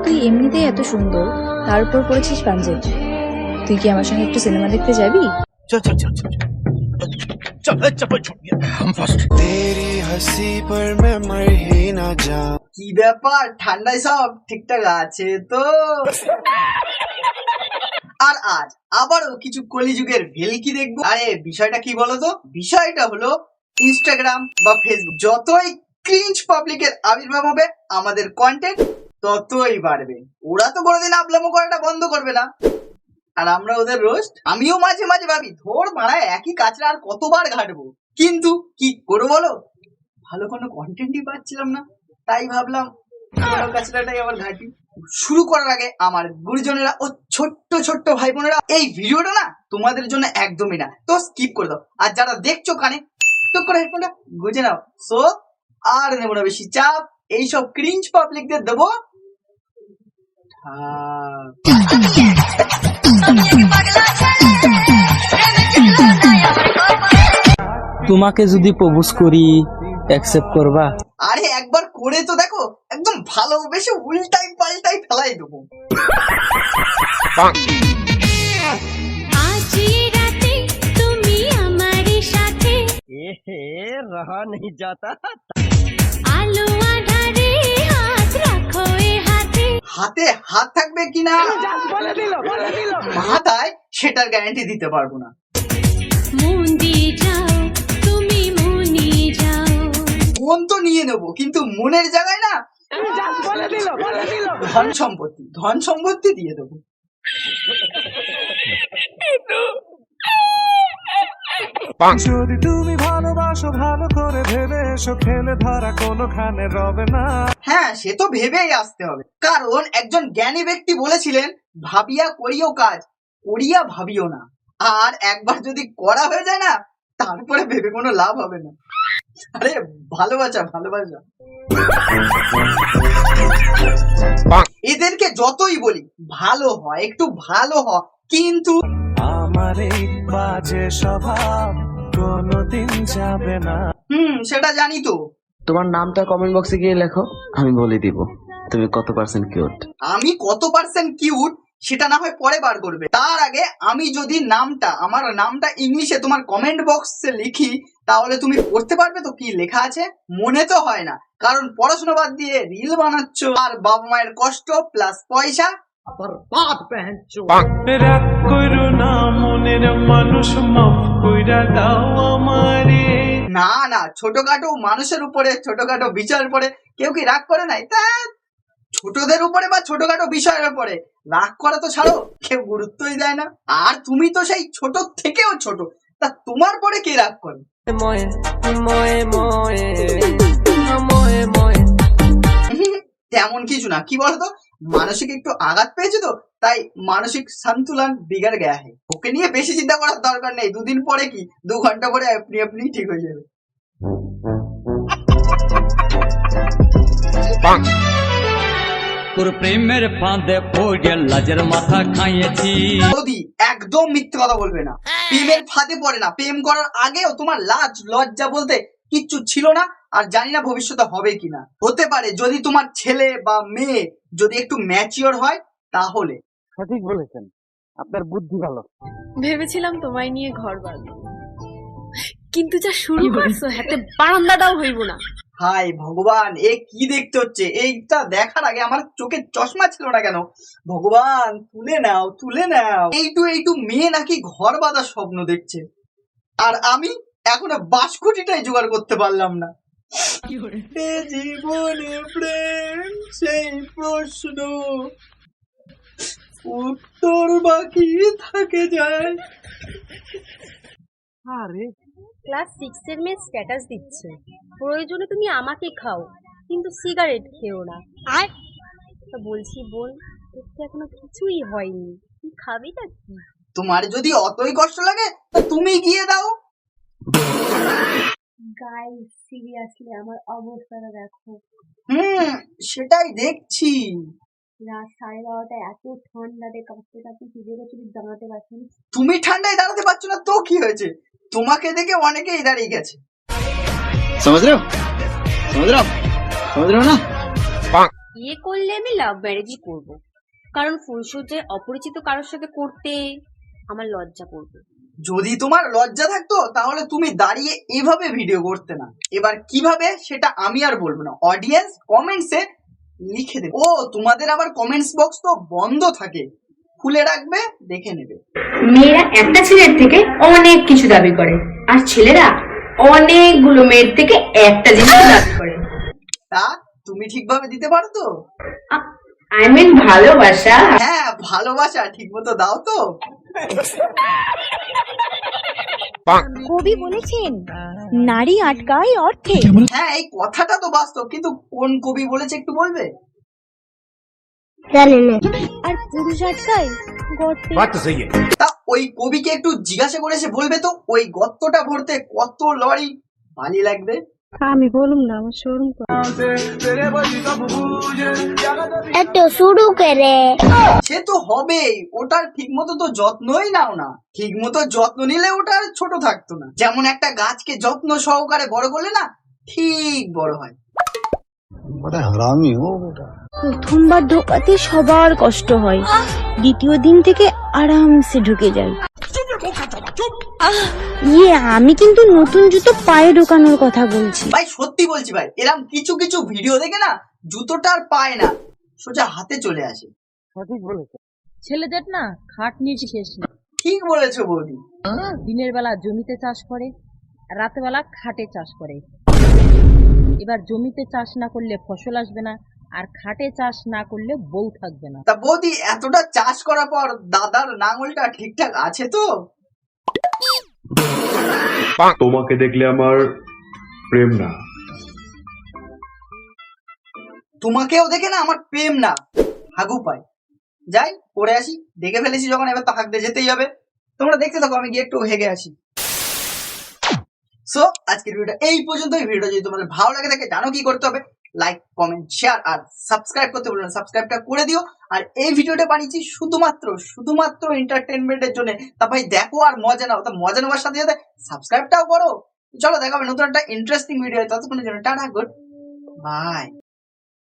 তুই এমনিতেই এত সুন্দর, তারপর পরেছিস পাঞ্জাবি। তুই কি আমার সঙ্গে একটু সিনেমা দেখতে যাবি? चल चल चल चल चल चप्पल छूट गया हम फर्स्ट तेरी हंसी पर मैं मर ही ना जाऊं। কি ব্যাপার, ঠান্ডায় সব ঠিকঠাক আছে তো? আর আজ আবারও কিছু কলিযুগের ভেলকি দেখবো। আরে বিষয়টা কি বলতো? বিষয়টা হলো ইনস্টাগ্রাম বা ফেসবুক যতই ক্রিঞ্জ পাবলিকের আবির্ভাব হবে, আমাদের কন্টেন্ট ততই বাড়বে। ওরা তো কোনোদিন আপলামো করাটা বন্ধ করবে না, আর আমরা ওদের রোস্ট। আমিও মাঝে মাঝে ভাবি, ধর মারা একই কাজটা আর কতবার ঘাটবো, কিন্তু কি করবো বলো, ভালো কোনো কন্টেন্টই পাচ্ছিলাম না। তাই ভাবলাম কাজটাই আবার ঘাটি। শুরু করার আগে আমার গুরুজনেরা ও ছোট্ট ছোট্ট ভাই বোনেরা, এই ভিডিওটা না তোমাদের জন্য একদমই না, তো স্কিপ করে দাও। আর যারা দেখছো কানে টুক করে হেডফোনটা গুঁজে নাও। সো আর নেবো না বেশি চাপ, এইসব ক্রিঞ্জ পাবলিকদের দেবো তোমাকে যদি প্রপোজ করি অ্যাকসেপ্ট করবা? আরে একবার করে তো দেখো, একদম ভালোবেসে উল্টাই পাল্টাই ফেলাই দেবো। रहा नहीं जाता হাতে হাত থাকবে কিনা মাথায়, সেটার গ্যারান্টি দিতে পারবো না। মন তো নিয়ে নেবো, কিন্তু মনের জায়গায় না ধন সম্পত্তি দিয়ে দেবো। যদি তুমি ভালোবাসো ভালো করে ভেবে এসো, খেলে ধরা কোনোখানে রবে না। হ্যাঁ, সে তো ভেবেই আসতে হবে, কারণ একজন জ্ঞানী ব্যক্তি বলেছিলেন, ভাবিয়া করিও কাজ, করিয়া ভাবিও না। আর একবার যদি করা হয়ে যায় না, তারপরে ভেবে কোনো লাভ হবে না। আরে ভালোবাসা ভালোবাসা, এদেরকে যতই বলি ভালো হয়, একটু ভালো হয়, কিন্তু আমার এই বাজে স্বভাব কোনোদিন যাবে না। সেটা জানি তো। তোমার নামটা কমেন্ট বক্সে গিয়ে লেখো, আমি বলে দিব তুমি কত পার্সেন্ট কিউট। আমি কত পার্সেন্ট কিউট সেটা না হয় পরে বার করবে, তার আগে আমি যদি আমার নামটা ইংলিশে তোমার কমেন্ট বক্সে লিখি, তাহলে তুমি পড়তে পারবে তো কি লেখা আছে? মনে তো হয় না, কারণ পড়াশোনা বাদ দিয়ে রিল বানাচ্ছ, আর বাবা মায়ের কষ্ট প্লাস পয়সা। রাগ করো না মনের মানুষ, মাফ কইরা দাও আমারে। না না, ছোটখাটো মানুষের উপরে ছোটখাটো বিচার পড়ে কেউ কি রাগ করে নাই? তা ছোটদের উপরে বা ছোটখাটো বিষয়ের উপরে রাগ করা তো ছাড়ো, কেউ গুরুত্বই দেয় না। আর তুমি তো সেই ছোট থেকেও ছোট, তা তোমার পরে কে রাগ করে? তেমন কিছু না, কি বলতো, মানসিক একটু আঘাত পেয়েছে তো, তাই মানসিক সন্তুলন বিগড় গয়া है। ওকে নিয়ে বেশি চিন্তা করার দরকার নেই, দুদিন পরে কি 2 ঘন্টা পরে আপনি ঠিক হয়ে যাবে। তোর প্রেমের ফাঁদে পড়ে লাজের মাথা খাইয়েছি। যদি একদম মিথ্যে কথা বলবে না, প্রেমের ফাঁদে পড়ে না। প্রেম করার আগেও তোমার লাজ লজ্জা বলতে কিচ্ছু ছিল না, আর জানি না ভবিষ্যতে হবে কিনা। হতে পারে যদি তোমার ছেলে বা মেয়ে যদি একটু ম্যাচিওর হয় তাহলে। সঠিক বলেছেন, আপনার বুদ্ধি ভালো। ভেবেছিলাম তোমায় নিয়ে ঘর বাঁধবো, কিন্তু যা শুরু করছো হাতে বারান্দাটাও হইব না। হাই ভগবান, এ কি দেখতে হচ্ছে? এইটা দেখার আগে আমার চোখে চশমা ছিল না কেন? ভগবান, তুলে নাও তুলে নাও। এইটু মেয়ে নাকি ঘর বাঁধার স্বপ্ন দেখছে, আর আমি এখনো বাঁশকুটিটাই জোগাড় করতে পারলাম না। জীবনে প্রেম সেই প্রশ্ন, উত্তর বাকি থাকে যায়। আরে ক্লাস 6 এর মেয়ে স্ট্যাটাস দিচ্ছে, প্রয়োজনে তুমি আমাকে খাও, কিন্তু সিগারেট খেও না। তা বলছি বোন, তোর তো এখনো কিছুই হয়নি, তুই খাবিটা কি? তোমার যদি অতই কষ্ট লাগে তা তুমি গিয়ে দাও। গাইস সিরিয়াসলি আমার অবস্থাটা দেখো। সেটাই দেখছি। রাত 12:30 এত ঠান্ডাতে কাঁপতে কাঁপতে দাঁড়াতে পারছি না। তুমি ঠান্ডায় দাঁড়াতে পারছো না তো কি হয়েছে? তোমাকে দেখে অনেকেই দাঁড়িয়ে গেছে। समझ रहे हो ना? বিয়ে করলে আমি লাভ ম্যারেজই করব, কারণ ফুলসজ্জায় অপরিচিত কারোর সাথে করতে আমার লজ্জা করবে। যদি তোমার লজ্জা থাকতো তাহলে তুমি দাঁড়িয়ে এভাবে ভিডিও করতে না। এবার কিভাবে সেটা আমি আর বলবো না, অডিয়েন্স কমেন্টসে লিখে দেবে। ও তোমাদের আবার কমেন্টস বক্স তো বন্ধ থাকে, খুলে রাখবে, দেখে নেবে। মেয়েরা একটা ছেলের থেকে অনেক কিছু দাবি করে, আর ছেলেরা অনেকগুলো মেয়ের থেকে একটা জিনিস দাবি করে। তা তুমি ঠিকভাবে দিতে পারো তো? আই মিন ভালোবাসা। হ্যাঁ, ভালোবাসা ঠিক মতো দাও তো। কবি বলেছেন নারী আটকায় অর্থে। হ্যাঁ, এই কথাটা তো বাস্তব, কিন্তু কোন কবি বলেছে একটু বলবে? আর পুরুষ আটকায় গর্তে। बात तो सही है। তা ওই কবিকে একটু জিজ্ঞাসা করে এসে বলবে তো ওই গর্তটা ভরতে কত লরি বালি লাগবে? আমি বলুম না, আমার শোরুম একটু শুরু করে। সে তো হবেই, ওটার ঠিক মতো তো যত্নই নাও না। ঠিক মতো যত্ন নিলে ওটা আর ছোট থাকতো না। যেমন একটা গাছকে যত্ন সহকারে বড় করলে না ঠিক বড় হয়। প্রথমবার ঢোকাতে সবার কষ্ট হয়, দ্বিতীয় দিন থেকে আরামসে ঢুকে যায়। আমি কিন্তু নতুন জুতো পায়ে ঢোকানোর কথা বলছি। ভাই সত্যি বলছি ভাই, এরম কিছু কিছু ভিডিও দেখে না জুতোটা আর পায় না, সোজা হাতে চলে আসে। ছেলেদের না খাট নিচে শেষ নেই। ঠিক বলেছো বৌদি। দিনের বেলা জমিতে চাষ করে, রাতে বেলা খাটে চাষ করে। এবার জমিতে চাষ না করলে ফসল আসবে না, আর খাটে চাষ না করলে বউ থাকবে না। তা বৌদি, এতটা চাষ করার পর দাদার নাঙলটা ঠিকঠাক আছে তো? তোমাকে দেখলে আমার প্রেম না, তোমাকেও দেখে না আমার প্রেম না হাগু পায়। যাই পড়ে আসি, দেখে ফেলেছি যখন এবার তো হাঁকতে যেতেই হবে। তোমরা দেখতে থাকো, আমি গিয়ে একটু হেগে আসি। সো আজকের ভিডিওটা এই পর্যন্তই। ভিডিওটা যদি তোমাদের ভালো লাগে থাকে জানো কি করতে হবে, লাইক কমেন্ট শেয়ার আর সাবস্ক্রাইব করতে বলবেন, সাবস্ক্রাইবটা করে দিও। আর এই ভিডিওটা বানিয়েছি শুধুমাত্র এন্টারটেনমেন্টের জন্য। তা ভাই দেখো আর মজা নাও, তা মজা নেওয়ার সাথে সাথে সাবস্ক্রাইবটাও করো। চলো দেখা হবে নতুন একটা ইন্টারেস্টিং ভিডিও। ততক্ষণের জন্য টাটা, গুড বাই।